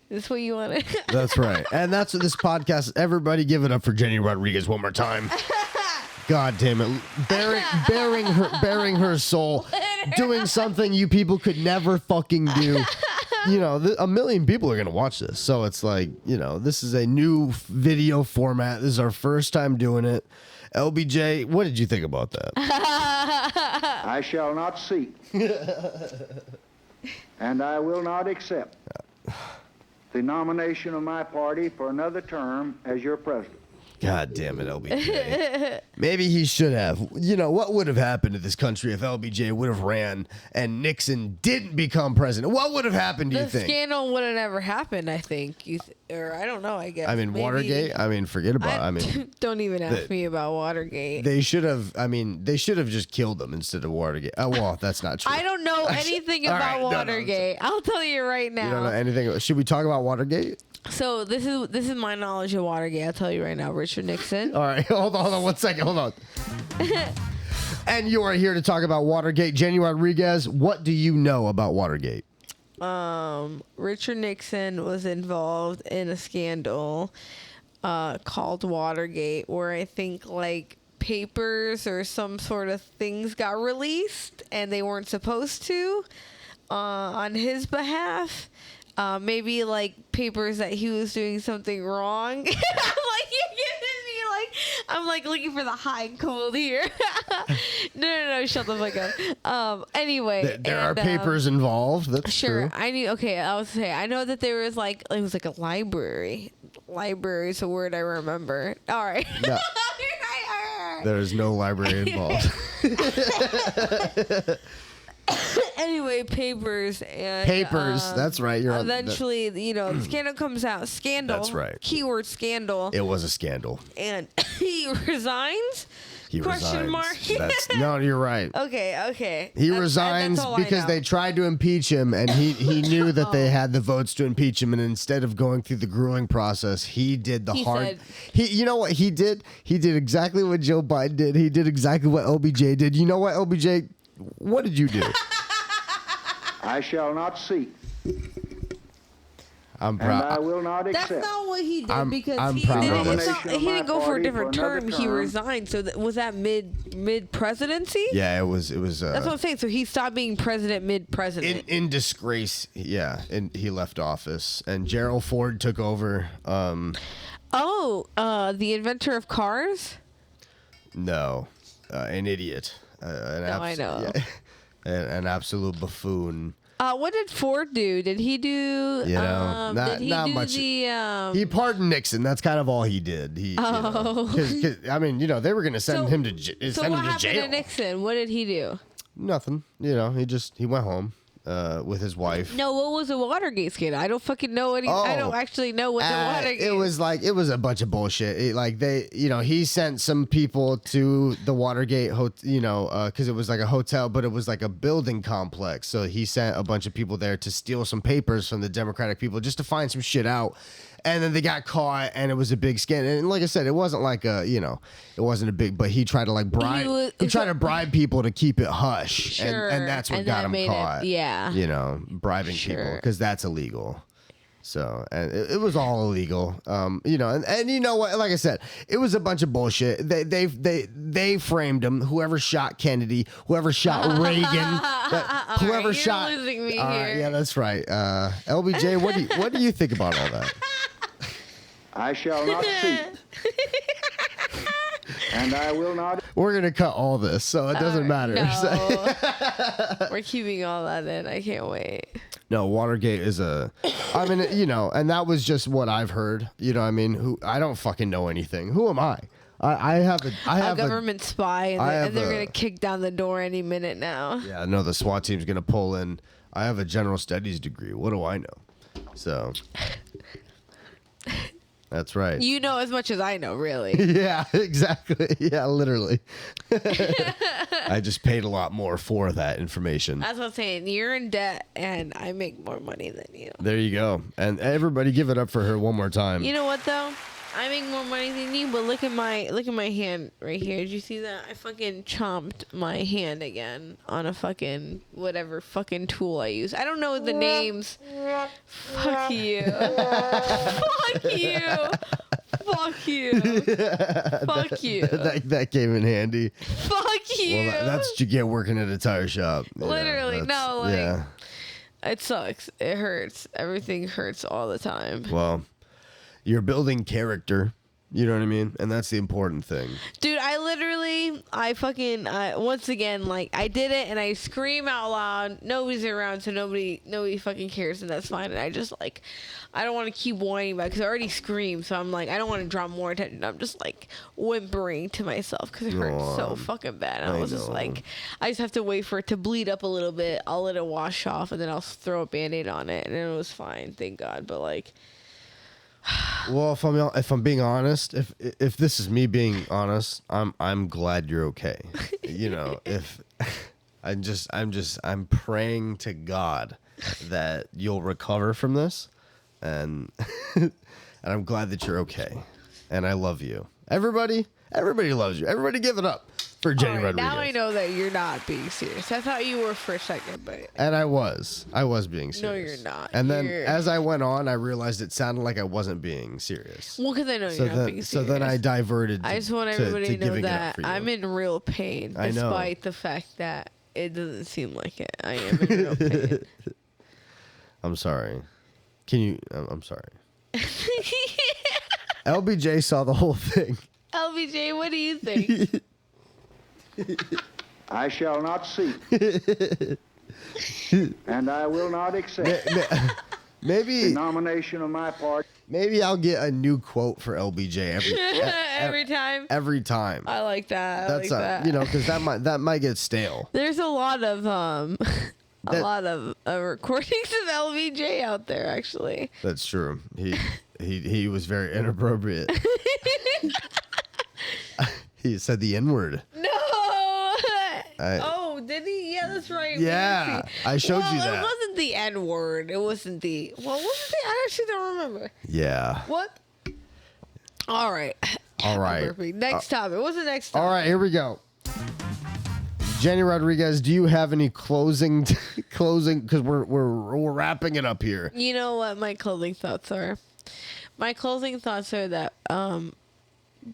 Speaker 2: That's what you want to.
Speaker 1: That's right. And that's what this podcast is. Everybody give it up for Jenny Rodriguez one more time. God damn it. Bearing her soul. Doing something you people could never fucking do. You know, a million people are going to watch this. So it's like, you know, this is a new video format. This is our first time doing it. LBJ, what did you think about that?
Speaker 3: I shall not seek. And I will not accept the nomination of my party for another term as your president.
Speaker 1: God damn it, LBJ. Maybe he should have. You know, what would have happened to this country if LBJ would have ran and Nixon didn't become president? What would have happened, do you
Speaker 2: The
Speaker 1: think?
Speaker 2: scandal would have never happened, I think. Or I don't know, I guess.
Speaker 1: I mean,
Speaker 2: Maybe.
Speaker 1: Watergate? I mean, forget about it. I mean,
Speaker 2: don't even ask me about Watergate.
Speaker 1: they should have, they should have just killed him instead of Watergate. Oh, well, that's not true.
Speaker 2: I don't know anything
Speaker 1: All
Speaker 2: about
Speaker 1: right, no, no,
Speaker 2: Watergate. I'll tell you right now.
Speaker 1: You don't know anything. Should we talk about Watergate?
Speaker 2: So this is my knowledge of Watergate. I'll tell you right now. Richard Nixon.
Speaker 1: All right, hold on 1 second. Hold on. And you are here to talk about Watergate. Jenny Rodriguez, what do you know about Watergate?
Speaker 2: Richard Nixon was involved in a scandal called Watergate, where I think like papers or some sort of things got released and they weren't supposed to on his behalf. Maybe like papers that he was doing something wrong. Like you're giving me like I'm like looking for the high and cold here. No, shut the fuck up. Anyway,
Speaker 1: There are papers involved. That's
Speaker 2: sure.
Speaker 1: true.
Speaker 2: I knew. Okay, I was say I know that there was like it was like a library. Library is a word I remember. All right.
Speaker 1: No.
Speaker 2: All right.
Speaker 1: There is no library involved.
Speaker 2: Anyway, papers and
Speaker 1: Papers. That's right. You're on.
Speaker 2: eventually, the scandal comes out. Scandal.
Speaker 1: That's right.
Speaker 2: Keyword scandal.
Speaker 1: It was a scandal.
Speaker 2: And he resigns.
Speaker 1: He
Speaker 2: Question
Speaker 1: resigns.
Speaker 2: mark.
Speaker 1: No, you're right.
Speaker 2: Okay.
Speaker 1: He
Speaker 2: That's
Speaker 1: resigns
Speaker 2: all I
Speaker 1: because
Speaker 2: know.
Speaker 1: they tried to impeach him, and he knew that they had the votes to impeach him, and instead of going through the grueling process, he did the
Speaker 2: He
Speaker 1: hard.
Speaker 2: said-
Speaker 1: You know what he did? He did exactly what Joe Biden did. He did exactly what LBJ did. You know what, LBJ? What did you do?
Speaker 3: I shall not seek,
Speaker 1: I'm
Speaker 3: and I
Speaker 1: proud.
Speaker 3: will not
Speaker 2: That's
Speaker 3: accept.
Speaker 2: not what he did
Speaker 1: I'm
Speaker 2: because he
Speaker 1: proud
Speaker 2: didn't,
Speaker 1: of
Speaker 2: it's
Speaker 1: this.
Speaker 2: not, he didn't go for a
Speaker 3: Party
Speaker 2: different
Speaker 3: for another
Speaker 2: term. He
Speaker 3: term.
Speaker 2: resigned. So was that mid presidency?
Speaker 1: Yeah, it was.
Speaker 2: That's what I'm saying. So he stopped being president mid president.
Speaker 1: In disgrace. Yeah, and he left office, and Gerald Ford took over.
Speaker 2: The inventor of cars.
Speaker 1: No, an idiot.
Speaker 2: I know.
Speaker 1: Yeah, an absolute buffoon.
Speaker 2: What did Ford do? Did he do?
Speaker 1: Not
Speaker 2: did he
Speaker 1: not
Speaker 2: do
Speaker 1: much.
Speaker 2: The,
Speaker 1: He pardoned Nixon. That's kind of all he did. Cause, I mean, they were gonna send him to
Speaker 2: so
Speaker 1: send
Speaker 2: what
Speaker 1: him to
Speaker 2: happened
Speaker 1: jail.
Speaker 2: to Nixon? What did he do?
Speaker 1: Nothing. He went home with his wife.
Speaker 2: No, what was the Watergate scandal? I don't fucking know any. I don't actually know what the Watergate.
Speaker 1: It was a bunch of bullshit. He sent some people to the Watergate, because it was like a hotel, but it was like a building complex. So he sent a bunch of people there to steal some papers from the Democratic people just to find some shit out. And then they got caught, and it was a big scandal. And like I said, it wasn't like it wasn't a big, but he tried to like bribe. He tried to bribe people to keep it hush,
Speaker 2: Sure.
Speaker 1: and that's what
Speaker 2: And
Speaker 1: got
Speaker 2: that
Speaker 1: him
Speaker 2: made it-
Speaker 1: caught.
Speaker 2: yeah.
Speaker 1: Bribing people
Speaker 2: Sure.
Speaker 1: because that's illegal. So, and it was all illegal. And you know what? Like I said, it was a bunch of bullshit. They framed him. Whoever shot Kennedy, whoever shot Reagan, whoever
Speaker 2: you're
Speaker 1: shot.
Speaker 2: losing me
Speaker 1: All right,
Speaker 2: here.
Speaker 1: yeah, that's right. LBJ, what do you think about all that?
Speaker 3: I shall not seek, and I will not.
Speaker 1: We're gonna cut all this, so it doesn't matter.
Speaker 2: No. We're keeping all that in. I can't wait.
Speaker 1: No, Watergate is and that was just what I've heard. You know what I mean? I don't fucking know anything. Who am I? I have
Speaker 2: A government spy,
Speaker 1: I
Speaker 2: and
Speaker 1: have
Speaker 2: they're
Speaker 1: a-
Speaker 2: gonna kick down the door any minute now.
Speaker 1: Yeah, no, the SWAT team's gonna pull in. I have a general studies degree. What do I know? So that's right.
Speaker 2: You know as much as I know, really.
Speaker 1: Yeah, exactly. Yeah, literally. I just paid a lot more for that information.
Speaker 2: That's what I'm saying. You're in debt, and I make more money than you.
Speaker 1: There you go. And everybody give it up for her one more time.
Speaker 2: You know what though? I make more money than you, but look at my hand right here. Did you see that? I fucking chomped my hand again on a fucking whatever fucking tool I use. I don't know the names. Fuck you. Fuck you. Fuck you. Fuck you.
Speaker 1: that came in handy.
Speaker 2: Fuck you.
Speaker 1: Well, that's what you get working at a tire shop. Yeah,
Speaker 2: Literally,
Speaker 1: that's-
Speaker 2: no, like-
Speaker 1: yeah.
Speaker 2: It sucks. It hurts. Everything hurts all the time.
Speaker 1: Well, you're building character. You know what I mean? And that's the important thing.
Speaker 2: Dude, I literally literally, once again, like, I did it and I scream out loud. Nobody's around, so nobody fucking cares, and that's fine. And I just, like, I don't want to keep whining about it because I already screamed, so I'm like, I don't want to draw more attention. I'm just, like, whimpering to myself because it hurts so fucking bad. And I was just like, I just have to wait for it to bleed up a little bit. I'll let it wash off, and then I'll throw a Band-Aid on it, and it was fine, thank God. But, like...
Speaker 1: Well, if I'm being honest, if this is me being honest, I'm glad you're okay. You know, if I'm praying to God that you'll recover from this, and and I'm glad that you're okay, and I love you. Everybody loves you. Everybody give it up for Jenny Rodriguez.
Speaker 2: Now I know that you're not being serious. I thought you were for a second, but...
Speaker 1: And I was being serious.
Speaker 2: No, you're not.
Speaker 1: And then as I went on, I realized it sounded like I wasn't being serious.
Speaker 2: Well, because I know you're not being serious.
Speaker 1: So then I diverted.
Speaker 2: I just want everybody to know that I'm in real pain, despite the fact that it doesn't seem like it. I am in real pain.
Speaker 1: I'm sorry. I'm sorry. LBJ saw the whole thing.
Speaker 2: LBJ, what do you think?
Speaker 3: I shall not seek, and I will not accept
Speaker 1: Maybe
Speaker 3: the nomination of my party.
Speaker 1: Maybe I'll get a new quote for LBJ
Speaker 2: every time.
Speaker 1: Every time.
Speaker 2: I like that.
Speaker 1: That's you know, because that might get stale.
Speaker 2: There's a lot of recordings of LBJ out there, actually.
Speaker 1: That's true. He was very inappropriate. He said the N-word.
Speaker 2: No. Did he? Yeah, that's right.
Speaker 1: Yeah, I showed you that.
Speaker 2: It wasn't the N-word. It wasn't the... What was it? I actually don't remember.
Speaker 1: Yeah.
Speaker 2: What? All right. Next topic. What's the next topic?
Speaker 1: All right, here we go. Jenny Rodriguez, do you have any closing? Because we're wrapping it up here.
Speaker 2: You know what my closing thoughts are? My closing thoughts are that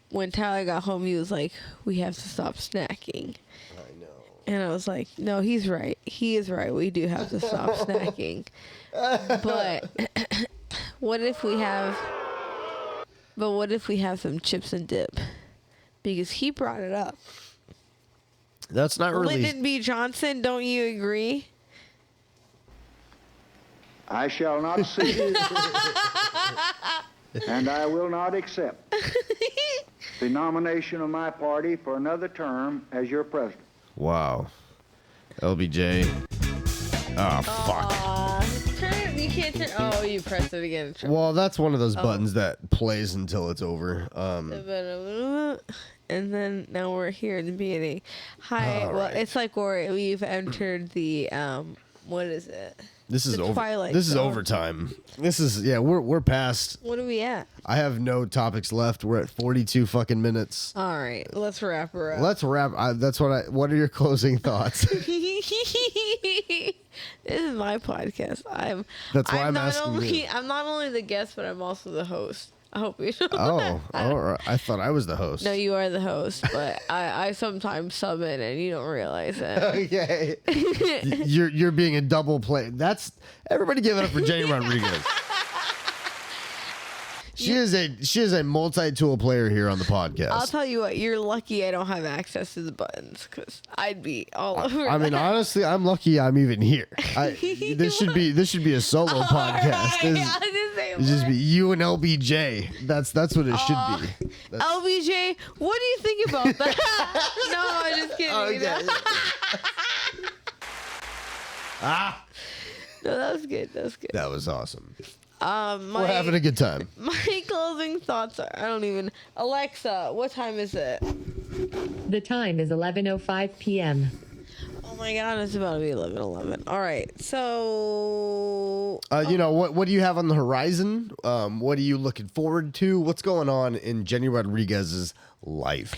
Speaker 2: when Tyler got home, he was like, "We have to stop snacking."
Speaker 1: I know.
Speaker 2: And I was like, "No, he's right. He is right. We do have to stop snacking." But what if we have some chips and dip? Because he brought it up.
Speaker 1: That's not really...
Speaker 2: Lyndon B. Johnson, don't you agree?
Speaker 3: I shall not seek, and I will not accept the nomination of my party for another term as your president.
Speaker 1: Wow. LBJ. Oh, fuck.
Speaker 2: You can't turn... Oh, you pressed it again.
Speaker 1: Well, that's one of those buttons that plays until it's over.
Speaker 2: And then now we're here in the beginning. Hi. Well,
Speaker 1: right.
Speaker 2: it's like we've entered the what is it?
Speaker 1: This is over.
Speaker 2: Twilight
Speaker 1: This is
Speaker 2: Zone.
Speaker 1: overtime. This is we're past.
Speaker 2: What are we at?
Speaker 1: I have no topics left. We're at 42 fucking minutes.
Speaker 2: All right, let's wrap her up.
Speaker 1: Let's wrap. What are your closing thoughts?
Speaker 2: This is my podcast.
Speaker 1: That's why I'm asking you.
Speaker 2: I'm not only the guest, but I'm also the host. I hope you know.
Speaker 1: Oh, all right. I thought I was the host.
Speaker 2: No, you are the host, but I sometimes sub in and you don't realize it.
Speaker 1: Okay. You're being a double play. That's everybody give it up for Jenny Rodriguez. She is a multi-tool player here on the podcast.
Speaker 2: I'll tell you what, you're lucky I don't have access to the buttons because I'd be all over.
Speaker 1: I mean, honestly, I'm lucky I'm even here. This should be a solo podcast.
Speaker 2: Right,
Speaker 1: It's just be you and LBJ. That's what it should be.
Speaker 2: LBJ, what do you think about that? No, I'm just kidding.
Speaker 1: Okay.
Speaker 2: No, that was good.
Speaker 1: That was awesome.
Speaker 2: We're
Speaker 1: having a good time.
Speaker 2: My closing thoughts are, Alexa, what time is it?
Speaker 5: The time is 11:05 p.m.
Speaker 2: Oh my God, it's about to be 11:11. All right, so...
Speaker 1: what do you have on the horizon? What are you looking forward to? What's going on in Jenny Rodriguez's life?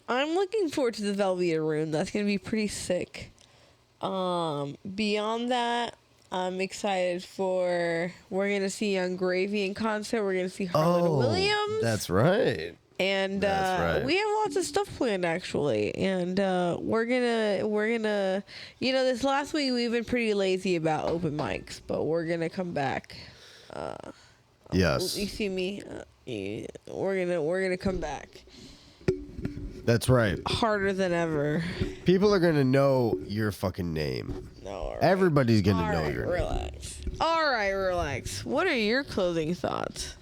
Speaker 2: I'm looking forward to the Velveeta Room. That's going to be pretty sick. Beyond that, I'm excited we're going to see Young Gravy in concert. We're going to see Harlan Williams.
Speaker 1: That's right.
Speaker 2: And
Speaker 1: That's right.
Speaker 2: we have lots of stuff planned actually, and we're gonna this last week we've been pretty lazy about open mics, but we're gonna come back.
Speaker 1: Yes.
Speaker 2: You see me? We're gonna come back.
Speaker 1: That's right.
Speaker 2: harder than ever.
Speaker 1: People are gonna know your fucking name.
Speaker 2: No, all right.
Speaker 1: Everybody's gonna
Speaker 2: All
Speaker 1: know
Speaker 2: right,
Speaker 1: your name.
Speaker 2: relax. All right, relax. What are your closing thoughts?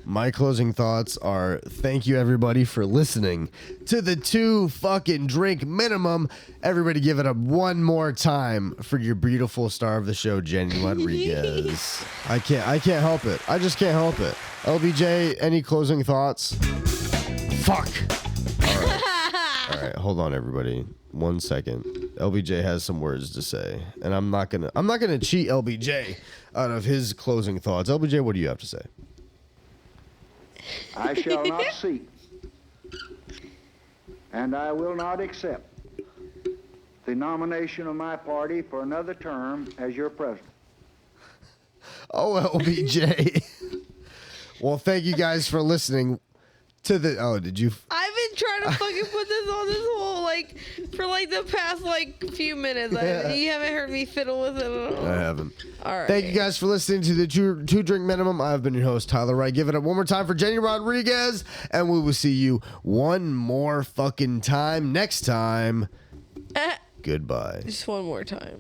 Speaker 1: My closing thoughts are thank you everybody for listening to the 2 fucking drink minimum. Everybody give it up one more time for your beautiful star of the show, Jenny Rodriguez. I can't help it. I just can't help it. LBJ, any closing thoughts? Fuck. All right, hold on everybody. 1 second. LBJ has some words to say, and I'm not gonna cheat LBJ out of his closing thoughts. LBJ, what do you have to say?
Speaker 3: I shall not seek, and I will not accept the nomination of my party for another term as your president.
Speaker 1: Oh, LBJ. Well, thank you guys for listening to the. Oh, did you?
Speaker 2: I've been trying to fucking put this on this whole for the past few minutes. You haven't heard me fiddle with it at all.
Speaker 1: I haven't.
Speaker 2: All right.
Speaker 1: Thank you guys for listening to the two drink minimum. I've been your host, Tyler Wright. Give it up one more time for Jenny Rodriguez, and we will see you one more fucking time next time. Goodbye.
Speaker 2: Just one more time.